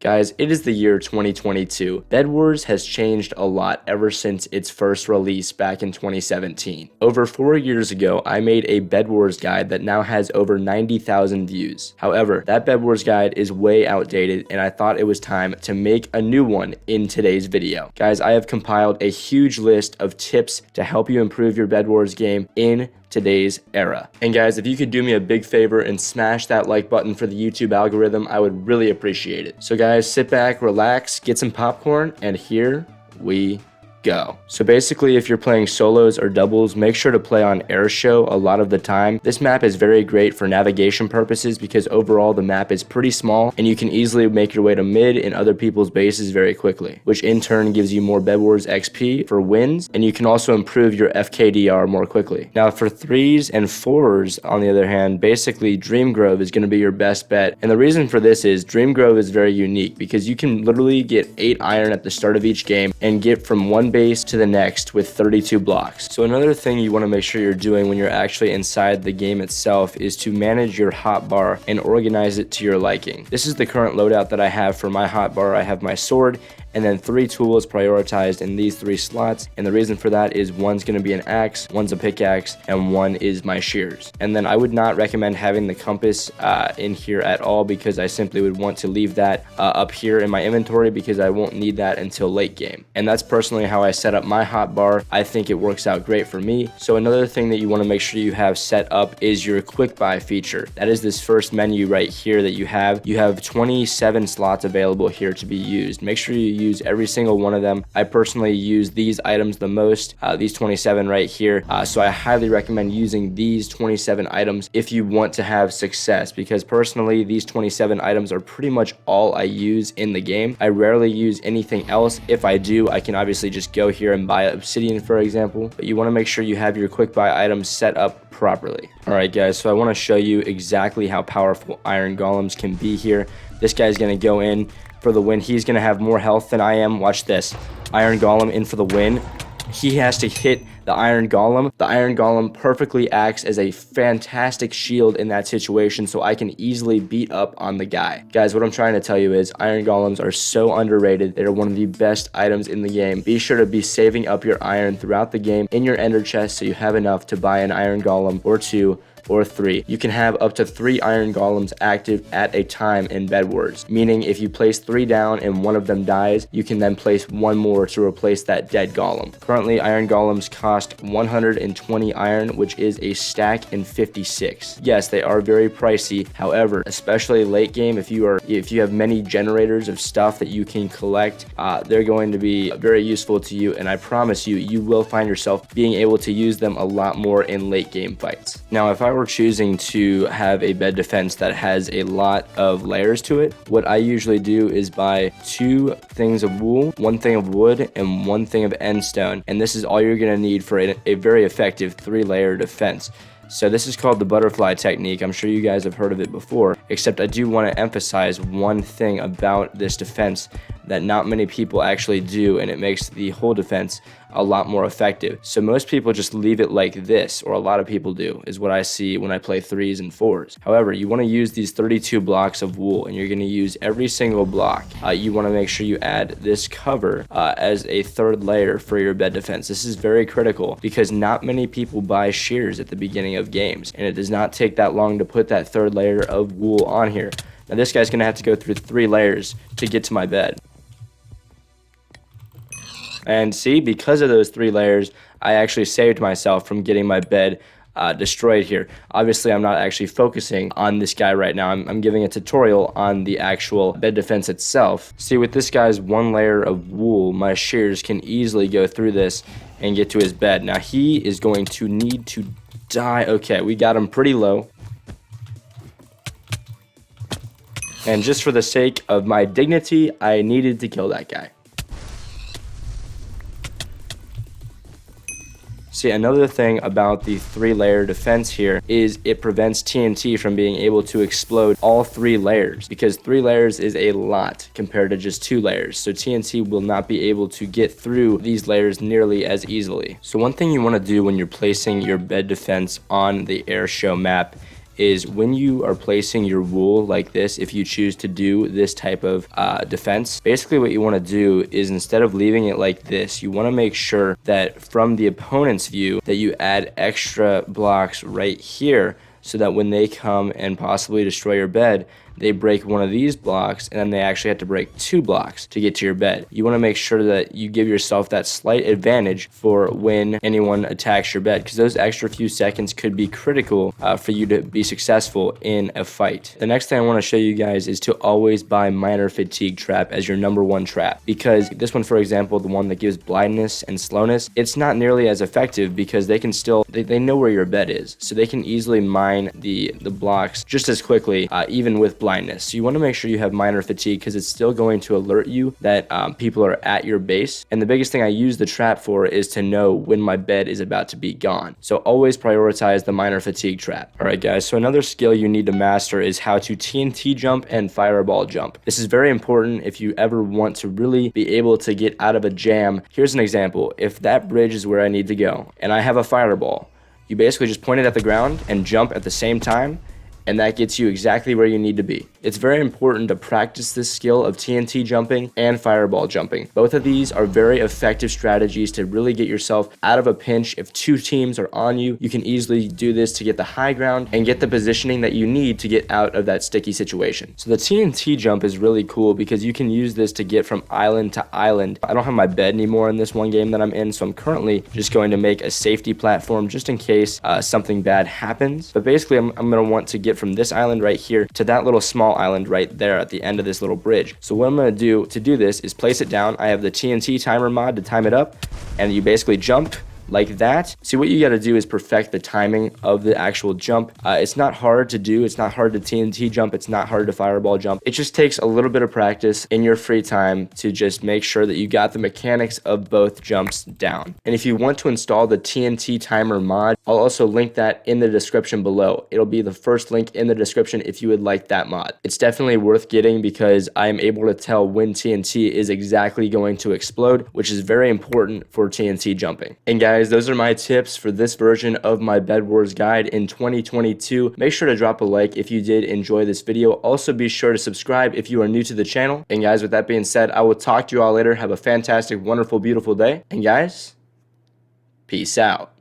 Guys, it is the year 2022. Bedwars has changed a lot ever since its first release back in 2017. Over 4 years ago, I made a Bedwars guide that now has over 90,000 views. However, that Bedwars guide is way outdated and I thought it was time to make a new one in today's video. Guys, I have compiled a huge list of tips to help you improve your Bedwars game in today's era. And guys, if you could do me a big favor and smash that like button for the YouTube algorithm, I would really appreciate it. So guys, sit back, relax, get some popcorn, and here we go. So basically, if you're playing solos or doubles, make sure to play on Airshow a lot of the time. This map is very great for navigation purposes because overall the map is pretty small and you can easily make your way to mid and other people's bases very quickly, which in turn gives you more Bedwars XP for wins, and you can also improve your FKDR more quickly. Now for 3s and 4s, on the other hand, basically Dream Grove is going to be your best bet, and the reason for this is Dream Grove is very unique because you can literally get 8 iron at the start of each game and get from one base to the next with 32 blocks. So another thing you want to make sure you're doing when you're actually inside the game itself is to manage your hotbar and organize it to your liking. This is the current loadout that I have for my hotbar. I have my sword and then 3 tools prioritized in these 3 slots, and the reason for that is one's going to be an axe, one's a pickaxe, and one is my shears. And then I would not recommend having the compass in here at all because I simply would want to leave that up here in my inventory because I won't need that until late game. And that's personally how I set up my hotbar. I think it works out great for me. So another thing that you want to make sure you have set up is your quick buy feature. That is this first menu right here that you have. You have 27 slots available here to be used. Make sure you use every single one of them. I personally use these items the most, these 27 right here. So I highly recommend using these 27 items if you want to have success, because personally these 27 items are pretty much all I use in the game. I rarely use anything else. If I do, I can obviously just go here and buy obsidian, for example, but you want to make sure you have your quick buy items set up properly. Alright guys, so I want to show you exactly how powerful iron golems can be here. This guy's going to go in for the win. He's going to have more health than I am. Watch this. Iron Golem in for the win. He has to hit the Iron Golem. The Iron Golem perfectly acts as a fantastic shield in that situation, so I can easily beat up on the guy. Guys, what I'm trying to tell you is Iron Golems are so underrated. They're one of the best items in the game. Be sure to be saving up your iron throughout the game in your ender chest so you have enough to buy an Iron Golem or 2 or 3. You can have up to 3 iron golems active at a time in Bedwars, meaning if you place 3 down and one of them dies, you can then place 1 more to replace that dead golem. Currently, iron golems cost 120 iron, which is a stack in 56. Yes, they are very pricey. However, especially late game, if you have many generators of stuff that you can collect, they're going to be very useful to you, and I promise you, you will find yourself being able to use them a lot more in late game fights. Now, if I were choosing to have a bed defense that has a lot of layers to it, what I usually do is buy 2 things of wool, 1 thing of wood, and 1 thing of endstone, and this is all you're going to need for a very effective 3-layer defense. So this is called the butterfly technique. I'm sure you guys have heard of it before, except I do want to emphasize one thing about this defense that not many people actually do, and it makes the whole defense a lot more effective. So most people just leave it like this, or a lot of people do, is what I see when I play 3s and 4s. However, you want to use these 32 blocks of wool, and you're going to use every single block. You want to make sure you add this cover as a 3rd layer for your bed defense. This is very critical because not many people buy shears at the beginning of games, and it does not take that long to put that 3rd layer of wool on here. Now this guy's going to have to go through 3 layers to get to my bed. And see, because of those 3 layers, I actually saved myself from getting my bed destroyed here. Obviously, I'm not actually focusing on this guy right now. I'm giving a tutorial on the actual bed defense itself. See, with this guy's 1 layer of wool, my shears can easily go through this and get to his bed. Now, he is going to need to die. Okay, we got him pretty low. And just for the sake of my dignity, I needed to kill that guy. See, another thing about the 3-layer defense here is it prevents TNT from being able to explode all 3 layers, because 3 layers is a lot compared to just 2 layers. So TNT will not be able to get through these layers nearly as easily. So one thing you want to do when you're placing your bed defense on the Airshow map is when you are placing your wool like this, if you choose to do this type of defense, basically what you want to do is instead of leaving it like this, you want to make sure that from the opponent's view that you add extra blocks right here, so that when they come and possibly destroy your bed, they break one of these blocks and then they actually have to break 2 blocks to get to your bed. You want to make sure that you give yourself that slight advantage for when anyone attacks your bed, because those extra few seconds could be critical for you to be successful in a fight. The next thing I want to show you guys is to always buy minor fatigue trap as your #1 trap, because this one, for example, the one that gives blindness and slowness, it's not nearly as effective because they can still, they know where your bed is, so they can easily mine the blocks just as quickly, even with blindness. So you want to make sure you have minor fatigue, because it's still going to alert you that people are at your base. And the biggest thing I use the trap for is to know when my bed is about to be gone. So always prioritize the minor fatigue trap. Alright guys, so another skill you need to master is how to TNT jump and fireball jump. This is very important if you ever want to really be able to get out of a jam. Here's an example. If that bridge is where I need to go and I have a fireball, you basically just point it at the ground and jump at the same time, and that gets you exactly where you need to be. It's very important to practice this skill of TNT jumping and fireball jumping. Both of these are very effective strategies to really get yourself out of a pinch. If 2 teams are on you, you can easily do this to get the high ground and get the positioning that you need to get out of that sticky situation. So the TNT jump is really cool because you can use this to get from island to island. I don't have my bed anymore in this one game that I'm in, so I'm currently just going to make a safety platform just in case something bad happens. But basically, I'm going to want to get from this island right here to that little small island right there at the end of this little bridge. So what I'm going to do this is place it down. I have the TNT timer mod to time it up, and you basically jump like that. See, what you got to do is perfect the timing of the actual jump. It's not hard to do. It's not hard to TNT jump. It's not hard to fireball jump. It just takes a little bit of practice in your free time to just make sure that you got the mechanics of both jumps down. And if you want to install the TNT timer mod, I'll also link that in the description below. It'll be the first link in the description if you would like that mod. It's definitely worth getting because I am able to tell when TNT is exactly going to explode, which is very important for TNT jumping. And guys, those are my tips for this version of my Bedwars guide in 2022. Make sure to drop a like if you did enjoy this video. Also, be sure to subscribe if you are new to the channel. And guys, with that being said, I will talk to you all later. Have a fantastic, wonderful, beautiful day. And guys, peace out.